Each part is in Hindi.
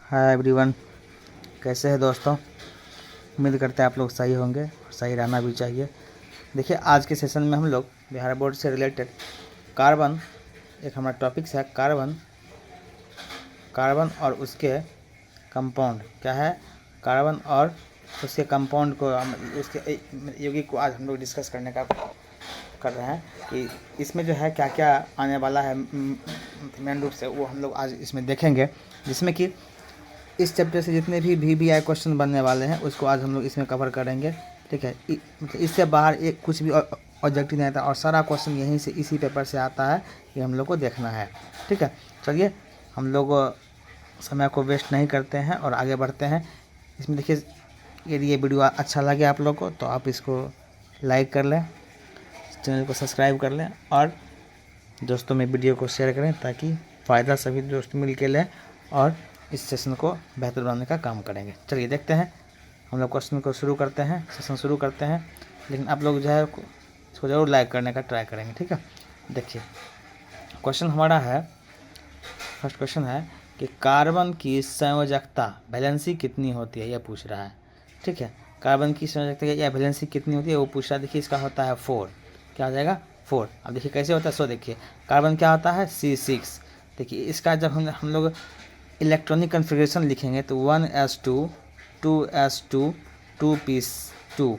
हाय एवरीवन, कैसे हैं दोस्तों। उम्मीद करते हैं आप लोग सही होंगे और सही रहना भी चाहिए। देखिए, आज के सेशन में हम लोग बिहार बोर्ड से रिलेटेड कार्बन, एक हमारा टॉपिक्स है कार्बन और उसके कंपाउंड। क्या है? कार्बन और उसके कंपाउंड को उसके यौगिक को आज हम लोग डिस्कस करने का कर रहे हैं कि इसमें जो है क्या क्या आने वाला है मेन रूप से, वो हम लोग आज इसमें देखेंगे। जिसमें कि इस चैप्टर से जितने भी VBI क्वेश्चन बनने वाले हैं उसको आज हम लोग इसमें कवर करेंगे। ठीक है, मतलब इससे बाहर एक कुछ भी ऑब्जेक्टिव नहीं आता और सारा क्वेश्चन यहीं से इसी पेपर से आता है, ये हम लोग को देखना है। ठीक है, चलिए हम लोग समय को वेस्ट नहीं करते हैं और आगे बढ़ते हैं। इसमें देखिए, यदि ये वीडियो अच्छा लगे आप लोग को तो आप इसको लाइक कर लें, चैनल को सब्सक्राइब कर लें और दोस्तों में वीडियो को शेयर करें ताकि फ़ायदा सभी दोस्त मिल के लें और इस सेशन को बेहतर बनाने का काम करेंगे। चलिए देखते हैं, हम लोग क्वेश्चन को शुरू करते हैं, सेशन शुरू करते हैं। लेकिन आप लोग जो है इसको ज़रूर लाइक करने का ट्राई करेंगे। ठीक है, देखिए क्वेश्चन हमारा है, फर्स्ट क्वेश्चन है कि कार्बन की संयोजकता वैलेंसी कितनी होती है, यह पूछ रहा है। ठीक है, कार्बन की संयोजकता या वैलेंसी कितनी होती है वो पूछ रहा है। देखिए इसका होता है 4। क्या हो जाएगा? 4। अब देखिए कैसे होता है, सो देखिए कार्बन क्या होता है C6। देखिए इसका जब हम लोग इलेक्ट्रॉनिक कन्फिग्रेशन लिखेंगे तो 1s2 2s2 2p2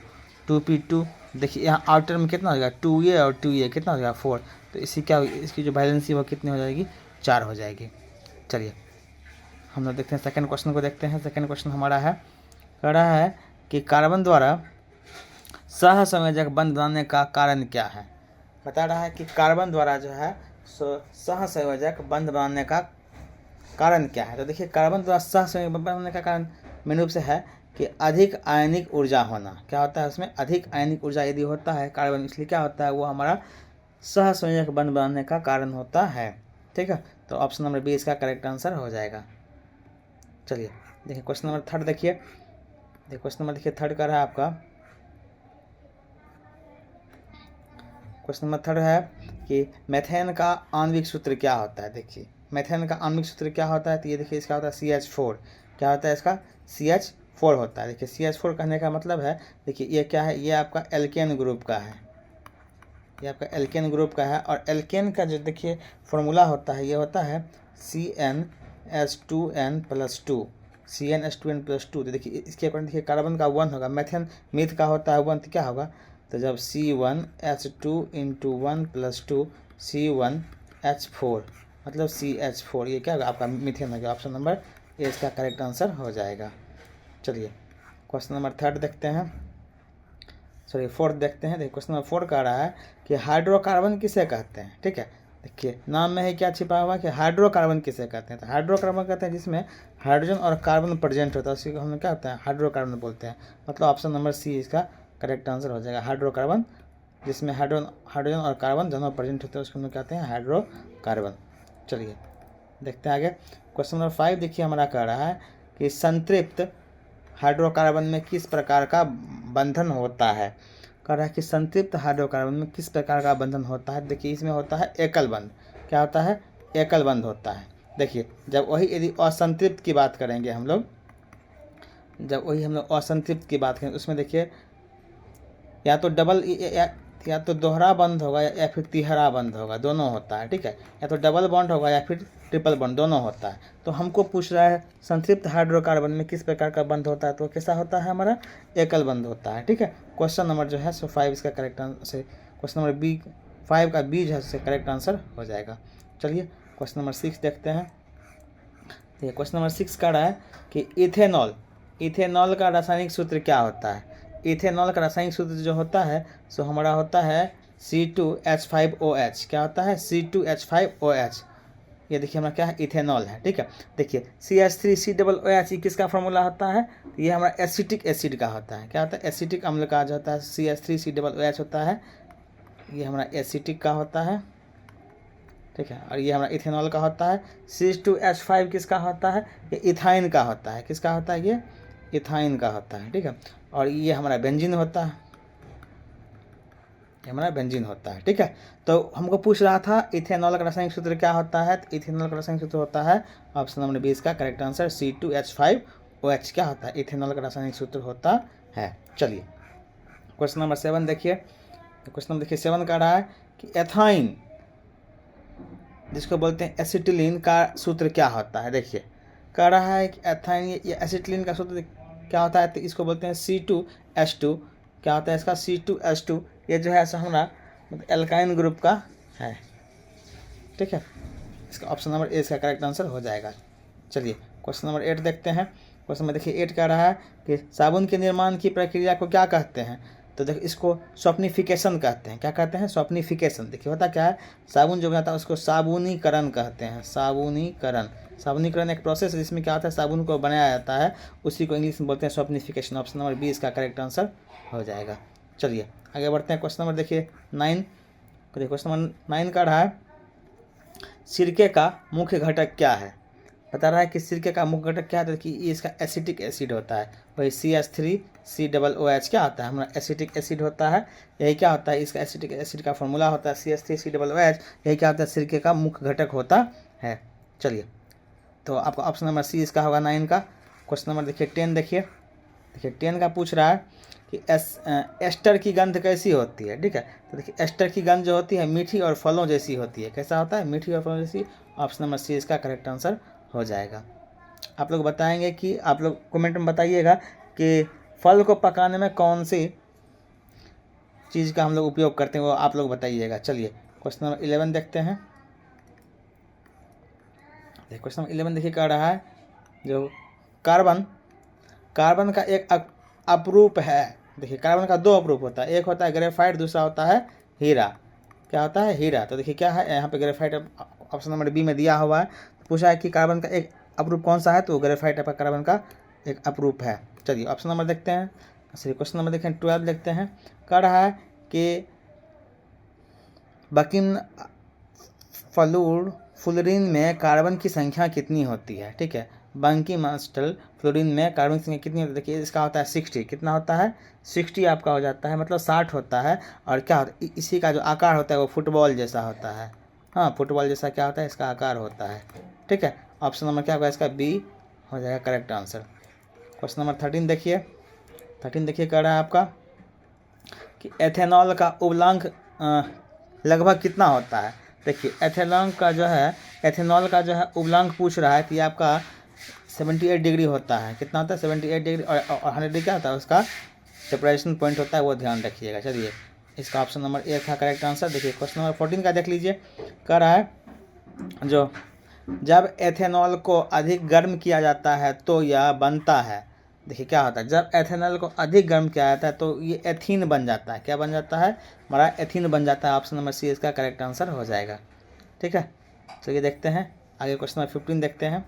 2p2। देखिए यहाँ आउटर में कितना हो जाएगा 2a और 2a कितना हो जाएगा 4। तो इसकी जो वैलेंसी वो कितनी हो जाएगी? 4 हो जाएगी। चलिए हम लोग देखते हैं सेकंड क्वेश्चन को देखते हैं। सेकंड क्वेश्चन हमारा है, कह रहा है कि कार्बन द्वारा सहसंयोजक बंध बनाने का कारण क्या है। बता रहा है कि कार्बन द्वारा जो है सहसंयोजक बंध बनाने का कारण क्या है। तो देखिए कार्बन द्वारा सहसंयोजक बंध बनाने का कारण मेन रूप से है कि अधिक आयनिक ऊर्जा होना। क्या होता है उसमें? अधिक आयनिक ऊर्जा यदि होता है कार्बन, इसलिए क्या होता है वो हमारा सहसंयोजक बंध बनाने का कारण होता है। ठीक है, तो ऑप्शन नंबर बी इसका करेक्ट आंसर हो जाएगा। चलिए देखिए क्वेश्चन नंबर थर्ड देखिए। क्वेश्चन नंबर देखिए थर्ड का रहा आपका, क्वेश्चन नंबर थर्ड है कि मेथेन का आणविक सूत्र क्या होता है। देखिए मेथेन का आणविक सूत्र क्या होता है, तो ये देखिए इसका होता है CH4। क्या होता है इसका? CH4 होता है। देखिए CH4 कहने का मतलब है, देखिए ये क्या है, ये आपका एल्केन ग्रुप का है, ये आपका एल्केन ग्रुप का है। और एल्केन का जो देखिए फॉर्मूला होता है, ये होता है CnH2n+2 CnH2n+2। तो देखिए इसके अकॉर्डिंग देखिए कार्बन का 1 होगा, मीथ का होता है 1, तो क्या होगा? तो जब C1H2 × 1+2 C1H4 मतलब CH4, ये क्या होगा? आपका मीथेन हो गया। ऑप्शन नंबर ए इसका करेक्ट आंसर हो जाएगा। चलिए क्वेश्चन नंबर थर्ड देखते हैं, सॉरी फोर्थ देखते हैं। देखिए क्वेश्चन नंबर 4 कह रहा है कि हाइड्रोकार्बन किसे कहते हैं। ठीक है, देखिए नाम में ही क्या छिपा हुआ है कि हाइड्रोकार्बन किसे कहते हैं। तो हाइड्रोकार्बन कहते हैं जिसमें हाइड्रोजन और कार्बन प्रेजेंट होता है, उसी को हम क्या होता है? हाइड्रोकार्बन बोलते हैं। मतलब ऑप्शन नंबर सी इसका करेक्ट आंसर हो जाएगा। हाइड्रोकार्बन जिसमें हाइड्रोजन और कार्बन दोनों प्रेजेंट होते हैं उसको हम कहते हैं हाइड्रोकार्बन। चलिए देखते हैं आगे। क्वेश्चन नंबर 5 देखिए हमारा कह रहा है कि संतृप्त हाइड्रोकार्बन में किस प्रकार का बंधन होता है। कह रहा है कि संतृप्त हाइड्रोकार्बन में किस प्रकार का बंधन होता है। देखिए इसमें होता है एकल बंध। क्या होता है? एकल बंध होता है। देखिए जब वही यदि असंतृप्त की बात करेंगे हम लोग, जब वही हम लोग असंतृप्त की बात करेंगे उसमें देखिए या तो डबल या तो दोहरा बंध होगा या फिर तिहरा बंध होगा, दोनों होता है। ठीक है, या तो डबल बॉन्ड होगा या फिर ट्रिपल बॉन्ड, दोनों होता है। तो हमको पूछ रहा है संतृप्त हाइड्रोकार्बन में किस प्रकार का बंध होता है, तो कैसा होता है? हमारा एकल बंध होता है। ठीक है, क्वेश्चन नंबर जो है 5 इसका correct answer, question number B 5 का बी जो है उससे करेक्ट आंसर हो जाएगा। चलिए क्वेश्चन नंबर 6 देखते हैं। देखिए क्वेश्चन नंबर 6 का रहा है कि इथेनॉल का रासायनिक सूत्र क्या होता है। इथेनॉल का रासायनिक सूत्र जो होता है सो हमारा होता है C2H5OH। क्या होता है? C2H5OH। ये देखिए हमारा क्या है? इथेनॉल है। ठीक है, देखिए CH3COOH किसका फॉर्मूला होता है? तो ये हमारा एसिटिक एसिड का होता है। क्या होता है? एसिटिक अम्ल का जो होता है CH3COOH होता है, ये हमारा एसिटिक का होता है। ठीक है, और ये हमारा इथेनॉल का होता है। C2H5 किसका होता है? ये इथाइन का होता है। किसका होता है? ये इथाइन का होता है। ठीक है, और ये हमारा बेंजीन होता है। ये हमारा बेंजीन होता है। ठीक है, तो हमको पूछ रहा था इथेनॉल का रासायनिक सूत्र क्या होता है, तो इथेनॉल का रासायनिक सूत्र होता है ऑप्शन नंबर 20 का करेक्ट आंसर C2H5OH क्या होता है, इथेनॉल का रासायनिक सूत्र होता है। चलिए क्वेश्चन नंबर 7 देखिए, क्वेश्चन नंबर देखिए 7 कह रहा है कि एथाइन जिसको बोलते हैं एसिटिलीन का सूत्र क्या होता है। देखिए कह रहा है कि एथाइन ये एसिटिलीन का सूत्र क्या होता है, तो इसको बोलते हैं C2H2 क्या होता है इसका C2H2, ये जो है हमारा मतलब एल्काइन ग्रुप का है। ठीक है, इसका ऑप्शन नंबर ए इसका करेक्ट आंसर हो जाएगा। चलिए क्वेश्चन नंबर 8 देखते हैं। क्वेश्चन में देखिए 8 कह रहा है कि साबुन के निर्माण की प्रक्रिया को क्या कहते हैं, तो देखिए इसको सॉफ्टनिफिकेशन कहते हैं। क्या कहते हैं, सॉफ्टनिफिकेशन। देखिए होता क्या है, साबुन जो बनाता है उसको साबुनीकरण कहते हैं, साबुनीकरण। साबुनीकरण एक प्रोसेस है जिसमें क्या होता है, साबुन को बनाया जाता है, उसी को इंग्लिश में बोलते हैं सॉफ्टनिफिकेशन। ऑप्शन नंबर बी इसका करेक्ट आंसर हो जाएगा। चलिए आगे बढ़ते हैं। क्वेश्चन नंबर देखिए 9, क्वेश्चन नंबर 9 का रहा है सिरके का मुख्य घटक क्या है। बता रहा है कि सिरके का मुख्य घटक क्या है, तो कि ये इसका एसिटिक एसिड होता है। वही CH3COOH क्या होता है, हमारा एसिटिक एसिड होता है। यही क्या होता है, इसका एसिटिक एसिड का फॉर्मूला होता है CH3COOH। यही क्या होता है, सिरके का मुख्य घटक होता है। चलिए तो आपका ऑप्शन नंबर सी इसका होगा 9 का। क्वेश्चन नंबर देखिए 10 देखिए, 10 का पूछ रहा है कि एस्टर की गंध कैसी होती है। ठीक है, तो देखिए एस्टर की गंध जो होती है मीठी और फलों जैसी होती है। कैसा होता है, मीठी और फलों जैसी। ऑप्शन नंबर सी इसका करेक्ट आंसर हो जाएगा। आप लोग बताएंगे कि आप लोग कमेंट में बताइएगा कि फल को पकाने में कौन सी चीज़ का हम लोग उपयोग करते हैं, वो आप लोग बताइएगा। चलिए क्वेश्चन नंबर 11 देखते हैं। क्वेश्चन नंबर 11 देखिए कह रहा है जो कार्बन का एक अपरूप है। देखिए कार्बन का 2 अपरूप होता है, एक होता है ग्रेफाइट, दूसरा होता है हीरा। क्या होता है, हीरा। तो देखिए क्या है यहाँ पे ग्रेफाइट ऑप्शन नंबर बी में दिया हुआ है। पूछा है कि कार्बन का एक अपरूप कौन सा है, तो ग्रेफाइट आपका कार्बन का एक अपरूप है। चलिए ऑप्शन नंबर देखते हैं। चलिए क्वेश्चन नंबर देखें 12 देखते हैं। कह रहा है कि बकिन फ्लोरीन में कार्बन की संख्या कितनी होती है। ठीक है, बंकिमस्टल फ्लोरीन में कार्बन की संख्या कितनी होती है। देखिए इसका होता है 60। कितना होता है, 60 आपका हो जाता है, मतलब 60 होता है। और क्या होता है, इसी का जो आकार होता है वो फुटबॉल जैसा होता है। हाँ, फुटबॉल जैसा क्या होता है, इसका आकार होता है। ठीक है, ऑप्शन नंबर क्या होगा, इसका बी हो जाएगा करेक्ट आंसर। क्वेश्चन नंबर 13 देखिए, 13 देखिए कह रहा है आपका कि एथेनॉल का उबलांक लगभग कितना होता है। देखिए एथेनॉल का जो है उबलांक पूछ रहा है, तो ये आपका 78 डिग्री होता है। कितना होता है, 78 डिग्री। और 100 डिग्री क्या होता है, उसका सेपरेशन पॉइंट होता है, वो ध्यान रखिएगा। चलिए इसका ऑप्शन नंबर ए था करेक्ट आंसर। देखिए क्वेश्चन नंबर 14 का देख लीजिए। कह रहा है जो जब एथेनॉल को अधिक गर्म किया जाता है तो यह बनता है। देखिए क्या होता है, जब एथेनॉल को अधिक गर्म किया जाता है तो ये एथीन बन जाता है। क्या बन जाता है, हमारा एथीन बन जाता है। ऑप्शन नंबर सी इसका करेक्ट आंसर हो जाएगा। ठीक है, चलिए देखते हैं आगे। क्वेश्चन नंबर 15 देखते हैं।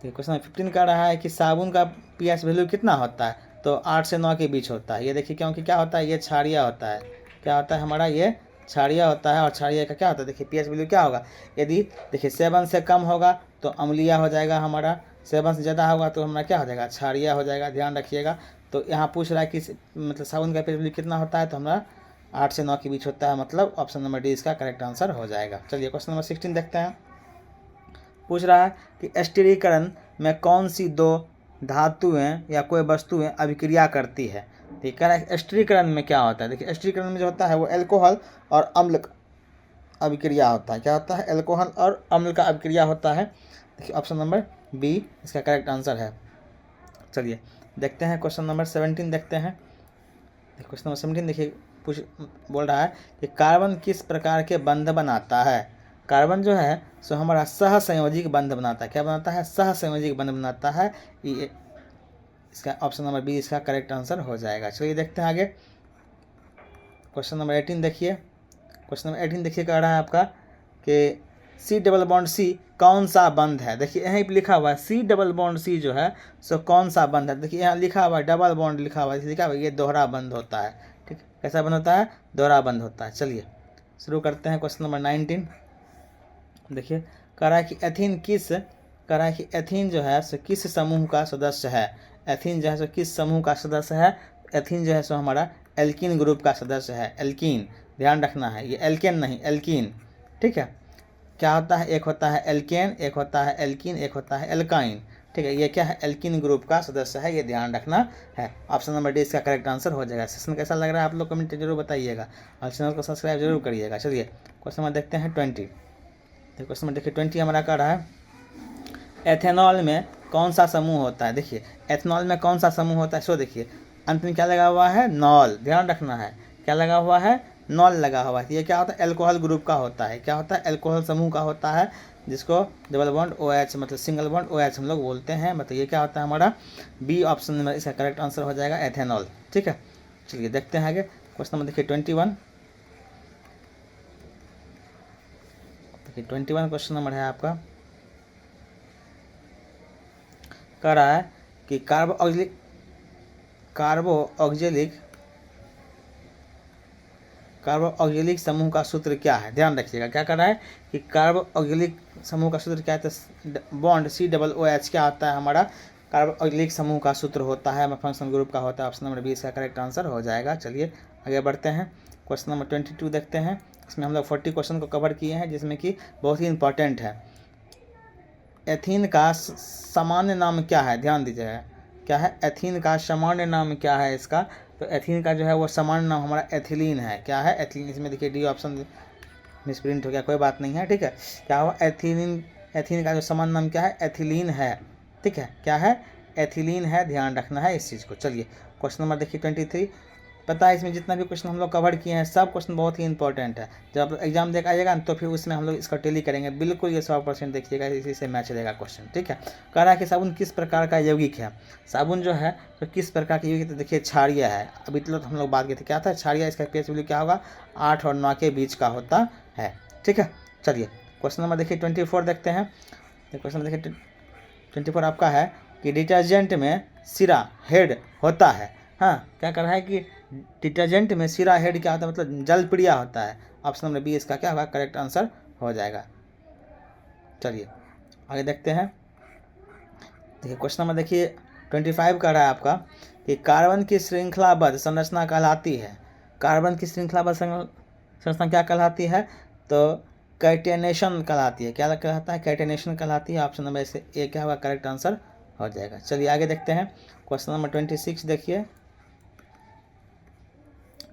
तो क्वेश्चन नंबर 15 कह रहा है कि साबुन का pH वैल्यू कितना होता है, तो 8 से 9 के बीच होता है। ये देखिए क्योंकि क्या होता है, ये क्षारीय होता है। क्या होता है हमारा, ये क्षारीय होता है। और क्षारीय का क्या होता है, देखिए pH वैल्यू क्या होगा, यदि देखिए 7 से कम होगा तो अम्लीय हो जाएगा हमारा, 7 से ज़्यादा होगा तो हमारा क्या हो जाएगा, क्षारीय हो जाएगा। ध्यान रखिएगा। तो यहाँ पूछ रहा है कि मतलब साबुन का pH वैल्यू कितना होता है, तो हमारा 8 से 9 के बीच होता है, मतलब ऑप्शन नंबर डी इसका करेक्ट आंसर हो जाएगा। चलिए क्वेश्चन नंबर 16 देखते हैं। पूछ रहा है कि स्टीरीकरण में कौन सी 2 धातुएं या कोई वस्तुएं अभिक्रिया करती है। ठीक है, स्टीरीकरण में क्या होता है, देखिए स्टीरीकरण में जो होता है वो अल्कोहल और अम्ल का अभिक्रिया होता है। क्या होता है, अल्कोहल और अम्ल का अभिक्रिया होता है। देखिए ऑप्शन नंबर बी इसका करेक्ट आंसर है। चलिए देखते हैं क्वेश्चन नंबर 17 देखते हैं। क्वेश्चन नंबर 17 देखिए बोल रहा है कि कार्बन किस प्रकार के बंध बनाता है। कार्बन जो है सो हमारा सहसंयोजिक बंध बनाता है। क्या बनाता है, सहसंयोजिक बंध बनाता है। ये इसका ऑप्शन नंबर बी इसका करेक्ट आंसर हो जाएगा। चलिए देखते हैं आगे। क्वेश्चन नंबर 18 देखिए। क्वेश्चन नंबर 18 देखिए कह रहा है आपका कि C डबल बॉन्ड C कौन सा बंध है। देखिए यहीं पे लिखा हुआ है C डबल बॉन्ड C जो है सो कौन सा बंध है। देखिए यहाँ लिखा हुआ है डबल बॉन्ड लिखा हुआ है, लिखा हुआ है ये दोहरा बंध होता है। ठीक, कैसा बंध होता है, दोहरा बंध होता है। चलिए शुरू करते हैं क्वेश्चन नंबर 19। देखिए कह रहा है कि एथीन जो है सो किस समूह का सदस्य है। एथीन जो है सो किस समूह का सदस्य है। एथीन जो है सो हमारा एल्कीन ग्रुप का सदस्य है। एल्कीन, ध्यान रखना है, ये एल्केन नहीं, एल्कीन, ठीक है। क्या होता है, एक होता है एल्केन, एक होता है एल्कीन, एक होता है एल्काइन, ठीक है। ये क्या है, एल्कीन ग्रुप का सदस्य है, ये ध्यान रखना है। ऑप्शन नंबर डी इसका करेक्ट आंसर हो जाएगा। सेशन कैसा लग रहा है आप लोग कमेंट जरूर बताइएगा और चैनल को सब्सक्राइब जरूर करिएगा। चलिए क्वेश्चन नंबर देखते हैं 20। तो क्वेश्चन नंबर देखिए 20 हमारा कह रहा है एथेनॉल में कौन सा समूह होता है। देखिए एथेनॉल में कौन सा समूह होता है, सो देखिए अंत में क्या लगा हुआ है, नॉल, ध्यान रखना है, क्या लगा हुआ है, नॉल लगा हुआ है। ये क्या होता है, एल्कोहल ग्रुप का होता है। क्या होता है, एल्कोहल समूह का होता है, जिसको डबल बॉन्ड OH मतलब सिंगल बॉन्ड OH हम लोग बोलते हैं। मतलब ये क्या होता है हमारा बी ऑप्शन में इसका करेक्ट आंसर हो जाएगा एथेनॉल, ठीक है। चलिए देखते हैं आगे क्वेश्चन नंबर देखिए 21। देखिए 21 क्वेश्चन नंबर है आपका, कह रहा है कि कार्बो ऑक्जेलिक समूह का सूत्र क्या है। ध्यान रखिएगा, क्या कर रहा है कि कार्बो ऑक्जेलिक समूह का सूत्र क्या है, तो बॉन्ड COOH क्या होता है हमारा, कार्बो ऑक्जेलिक समूह का सूत्र होता है, फंक्शनल ग्रुप का होता है। ऑप्शन नंबर बी इसका करेक्ट आंसर हो जाएगा। चलिए आगे बढ़ते हैं, क्वेश्चन नंबर 22 देखते हैं। इसमें हम लोग 40 क्वेश्चन को कवर किए हैं, जिसमें कि बहुत ही इंपॉर्टेंट है। एथीन का सामान्य नाम क्या है, ध्यान दीजिएगा, क्या है, एथीन का सामान्य नाम क्या है इसका। तो एथीन का जो है वो सामान्य नाम हमारा एथिलीन है। क्या है, एथिलीन। इसमें देखिए डी ऑप्शन मिसप्रिंट हो गया, कोई बात नहीं है, ठीक है। क्या हुआ, एथिलीन, एथीन का जो सामान्य नाम क्या है, एथिलीन है, ठीक है। क्या है, एथिलीन है, ध्यान रखना है इस चीज़ को। चलिए क्वेश्चन नंबर देखिए 23। पता है इसमें जितना भी क्वेश्चन हम लोग कवर किए हैं सब क्वेश्चन बहुत ही इंपॉर्टेंट है। जब एग्जाम देख आइएगा तो फिर उसमें हम लोग इसका टेली करेंगे, बिल्कुल ये 100% देखिएगा, इसी से मैच रहेगा क्वेश्चन, ठीक है। कह रहा है कि साबुन किस प्रकार का यौगिक है। साबुन जो है तो किस प्रकार की यौगिक, तो देखिए क्षारीय है। अभी तो हम लोग बात किए थे क्या था, क्षारीय। इसका pH वैल्यू क्या होगा, 8 और 9 के बीच का होता है, ठीक है। चलिए क्वेश्चन नंबर देखिए 24 देखते हैं। क्वेश्चन देखिए 24 आपका है कि डिटर्जेंट में सिरा हेड होता है। हाँ, क्या कर रहा है कि डिटर्जेंट में सिरा हेड क्या होता है, मतलब जल प्रिया होता है। ऑप्शन नंबर बी इसका क्या होगा, करेक्ट आंसर हो जाएगा। चलिए आगे देखते हैं। देखिए क्वेश्चन नंबर देखिए 25 का रहा है आपका कि कार्बन की श्रृंखलाबद्ध संरचना कहलाती है। कार्बन की श्रृंखलाबद्ध संरचना क्या कहलाती है, तो कैटेनेशन कहलाती है। क्या कहलाता है, कैटेनेशन कहलाती है। ऑप्शन नंबर से ए क्या होगा, करेक्ट आंसर हो जाएगा। चलिए आगे देखते हैं क्वेश्चन नंबर 26 देखिए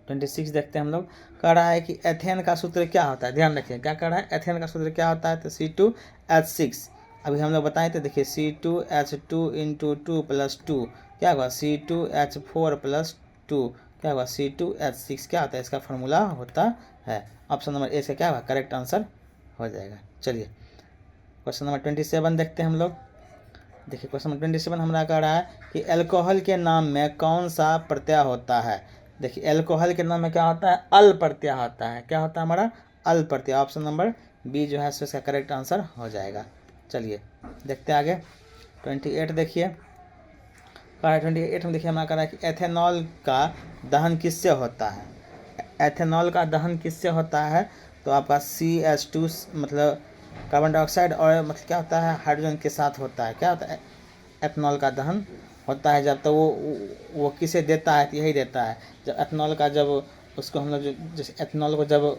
26 देखते हैं हम लोग। कह रहा है कि एथेन का सूत्र क्या होता है, ध्यान रखिए, क्या कह रहा है, एथेन का सूत्र क्या होता है, तो C2H6। अभी हम लोग बताए थे, देखिए C2H2 × 2 + 2 क्या होगा, C2H4 + 2 क्या होगा, C2H6 क्या होता है, इसका फॉर्मूला होता है। ऑप्शन नंबर ए से क्या होगा, करेक्ट आंसर हो जाएगा। चलिए क्वेश्चन नंबर 27 देखते हैं हम लोग। देखिए क्वेश्चन नंबर 27 हमारा कह रहा है कि अल्कोहल के नाम में कौन सा प्रत्यय होता है। देखिए अल्कोहल के नाम में क्या होता है, अल प्रत्यय होता है। क्या होता है हमारा, अल प्रत्यय। ऑप्शन नंबर बी जो है सो इसका करेक्ट आंसर हो जाएगा। चलिए देखते हैं आगे 28 देखिए, 28 में देखिए हमारा कह रहा है कि एथेनॉल का दहन किससे होता है। एथेनॉल का दहन किससे होता है, तो आपका CH2 मतलब कार्बन डाइऑक्साइड और मतलब क्या होता है, हाइड्रोजन के साथ होता है। क्या होता है, एथेनॉल का दहन होता है जब, तो वो किसे देता है, तो यही देता है जब एथेनॉल का, जब उसको हम लोग जैसे एथेनॉल को जब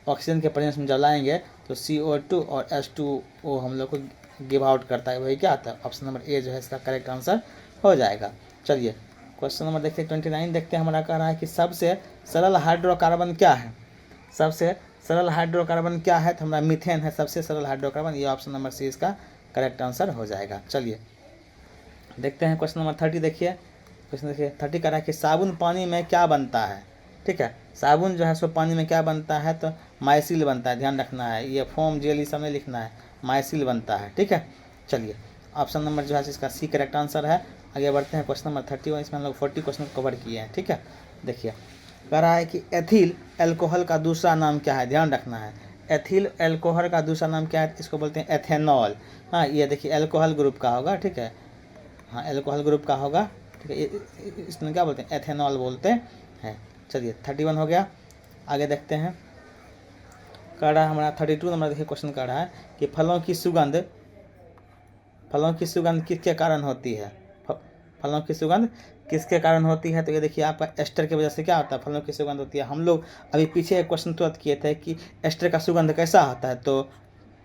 ऑक्सीजन के प्रेजेंस में जलाएंगे तो CO2 और H2O हम लोग को गिव आउट करता है, वही क्या आता है। ऑप्शन नंबर ए जो है इसका करेक्ट आंसर हो जाएगा। चलिए क्वेश्चन नंबर देखते हैं 29 देखते हैं। हमारा कह रहा है कि सबसे सरल हाइड्रोकार्बन क्या है। सबसे सरल हाइड्रोकार्बन क्या है, तो हमारा मीथेन है सबसे सरल हाइड्रोकार्बन। ये ऑप्शन नंबर सी इसका करेक्ट आंसर हो जाएगा। चलिए देखते हैं क्वेश्चन नंबर 30 देखिए। क्वेश्चन देखिए 30 कह रहा है कि साबुन पानी में क्या बनता है। ठीक है, साबुन जो है सो पानी में क्या बनता है, तो माइसिल बनता है। ध्यान रखना है, ये फोम जेल ये सब नहीं लिखना है, माइसिल बनता है। ठीक है, चलिए ऑप्शन नंबर जो है इसका सी करेक्ट आंसर है। आगे बढ़ते हैं क्वेश्चन नंबर 31। इसमें हम लोग 40 क्वेश्चन कवर किए हैं। ठीक है, देखिए कह रहा है कि एथिल एल्कोहल का दूसरा नाम क्या है। ध्यान रखना है, एथिल एल्कोहल का दूसरा नाम क्या है, इसको बोलते हैं एथेनॉल। हाँ, ये देखिए एल्कोहल ग्रुप का होगा। ठीक है, हाँ एल्कोहल ग्रुप का होगा। ठीक है, इसमें क्या बोलते हैं, एथेनॉल बोलते हैं। चलिए 31 हो गया। आगे देखते हैं, कह रहा है हमारा 32 नंबर देखिए क्वेश्चन कह रहा है कि फलों की सुगंध किसके कारण होती है। फलों की सुगंध किसके कारण होती है? तो ये देखिए आपका एस्टर की वजह से क्या होता है, फलों की सुगंध होती है। हम लोग अभी पीछे एक क्वेश्चन तुरंत किए थे कि एस्टर का सुगंध कैसा होता है, तो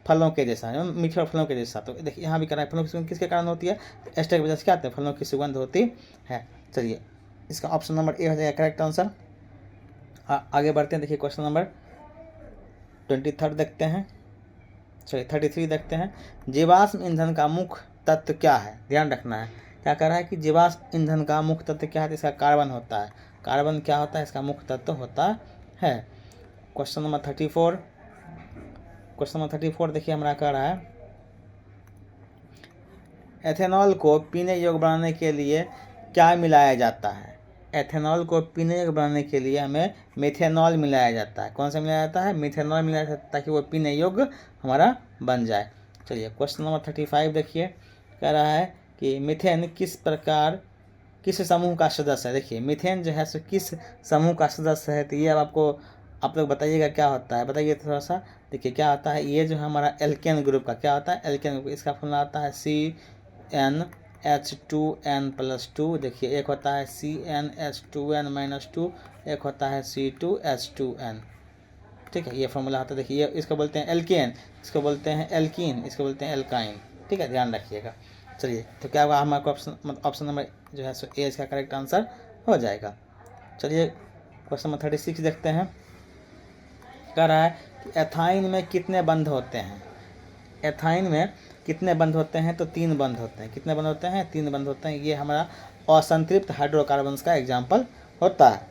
फलों के जैसा, मीठे और फलों के जैसा। तो देखिए यहाँ भी कह रहा है फलों की सुगंध किसके कारण होती है, तो एस्टर की वजह से क्या होता है, फलों की सुगंध होती है। चलिए इसका ऑप्शन नंबर ए हो जाएगा करेक्ट आंसर। आगे बढ़ते हैं, देखिए क्वेश्चन नंबर 23 देखते हैं, सॉरी 33 देखते हैं। जीवाश्म ईंधन का मुख्य तत्व क्या है? ध्यान रखना है, क्या कह रहा है कि जीवाश्म ईंधन का मुख्य तत्व क्या है? तो इसका कार्बन होता है। कार्बन क्या होता है? इसका मुख्य तत्व होता है। क्वेश्चन नंबर 34, क्वेश्चन नंबर 34 देखिए हमारा कह रहा है एथेनॉल को पीने योग्य बनाने के लिए क्या मिलाया जाता है? एथेनॉल को पीने योग्य बनाने के लिए हमें मिथेनॉल मिलाया जाता है। कौन सा मिलाया जाता है? मिथेनॉल मिलाया जाता है, ताकि वो पीने योग्य हमारा बन जाए। चलिए क्वेश्चन नंबर 35 देखिए, कह रहा है कि मीथेन किस समूह का सदस्य है? देखिए मीथेन जो है सो किस समूह का सदस्य है, तो ये अब आपको आप लोग बताइएगा क्या होता है, बताइए थोड़ा सा। देखिए क्या होता है, ये जो है हमारा एल्केन ग्रुप का क्या होता है, एल्केन ग्रुप, इसका फॉर्मूला आता है CnH2n+2। देखिए एक होता है CnH2n-2, एक होता है C2H2n। ठीक है, ये फॉर्मूला होता है। देखिए ये इसको बोलते हैं एल्केन, इसको बोलते हैं एल्कीन, इसको बोलते हैं एल्काइन। ठीक है, ध्यान रखिएगा। चलिए तो क्या होगा, हमारा ऑप्शन नंबर जो है सो ए इसका करेक्ट आंसर हो जाएगा। चलिए क्वेश्चन नंबर 36 देखते हैं। कह रहा है कि एथाइन में कितने बंध होते हैं? एथाइन में कितने बंध होते हैं? तो 3 बंध होते हैं। कितने बंध होते हैं? 3 बंध होते हैं। ये हमारा असंतृप्त हाइड्रोकार्बन्स का एग्जाम्पल होता है।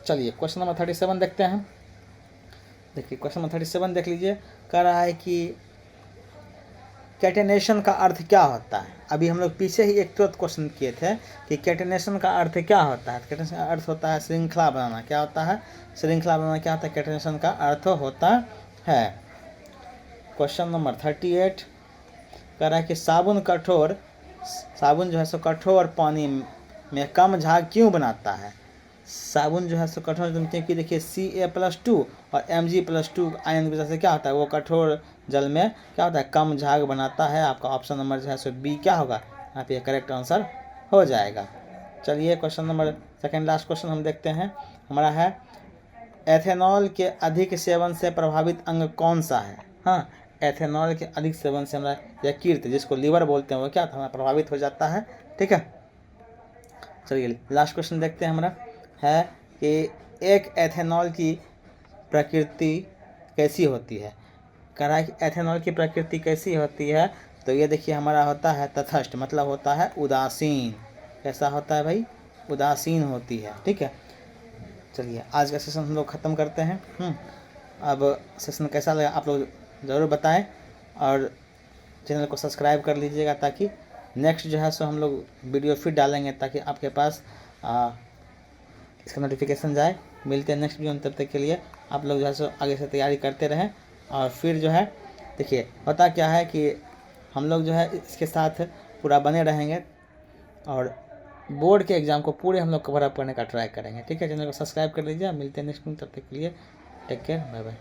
चलिए क्वेश्चन नंबर 37 देखते हैं। देखिए क्वेश्चन नंबर 37 देख लीजिए, कह रहा है कि कैटेनेशन का अर्थ क्या होता है? अभी हम लोग पीछे ही एक तुरंत क्वेश्चन किए थे कि कैटेनेशन का अर्थ क्या होता है। कैटेनेशन का अर्थ होता है श्रृंखला बनाना। क्या होता है? श्रृंखला बनाना। क्या होता है? कैटेनेशन का अर्थ होता है। क्वेश्चन नंबर 38 कह रहा है कि साबुन जो है सो कठोर पानी में कम झाग क्यों बनाता है? साबुन जो है सो कठोर, क्योंकि देखिए Ca+2 और Mg+2 आयन की वजह से क्या होता है, वो कठोर जल में क्या होता है, कम झाग बनाता है। आपका ऑप्शन नंबर जो है सो बी क्या होगा, यहाँ पे करेक्ट आंसर हो जाएगा। चलिए question number second last question हम देखते हैं, हमारा है एथेनॉल के अधिक सेवन से प्रभावित अंग कौन सा है? हाँ, एथेनॉल के अधिक सेवन से हमारा यकृत, जिसको लीवर बोलते हैं, वो क्या हमारा प्रभावित हो जाता है। ठीक है, चलिए लास्ट क्वेश्चन देखते हैं। हमारा है कि एक एथेनॉल की प्रकृति कैसी होती है? कह रहा है कि एथेनॉल की प्रकृति कैसी होती है, तो ये देखिए हमारा होता है तटस्थ, मतलब होता है उदासीन। कैसा होता है भाई? उदासीन होती है। ठीक है, चलिए आज का सेशन हम लोग ख़त्म करते हैं। अब सेशन कैसा लगा आप लोग ज़रूर बताएं, और चैनल को सब्सक्राइब कर लीजिएगा, ताकि नेक्स्ट जो है सो हम लोग वीडियो फिर डालेंगे, ताकि आपके पास इसका नोटिफिकेशन जाए। मिलते हैं नेक्स्ट वीडियो में, तब तक के लिए आप लोग जो है सो आगे से तैयारी करते रहें। और फिर जो है देखिए होता क्या है कि हम लोग जो है इसके साथ पूरा बने रहेंगे, और बोर्ड के एग्ज़ाम को पूरे हम लोग कवर अप करने का ट्राई करेंगे। ठीक है, चैनल को सब्सक्राइब कर लीजिए। मिलते हैं नेक्स्ट वीडियो, तब तक के लिए टेक केयर, बाय बाय।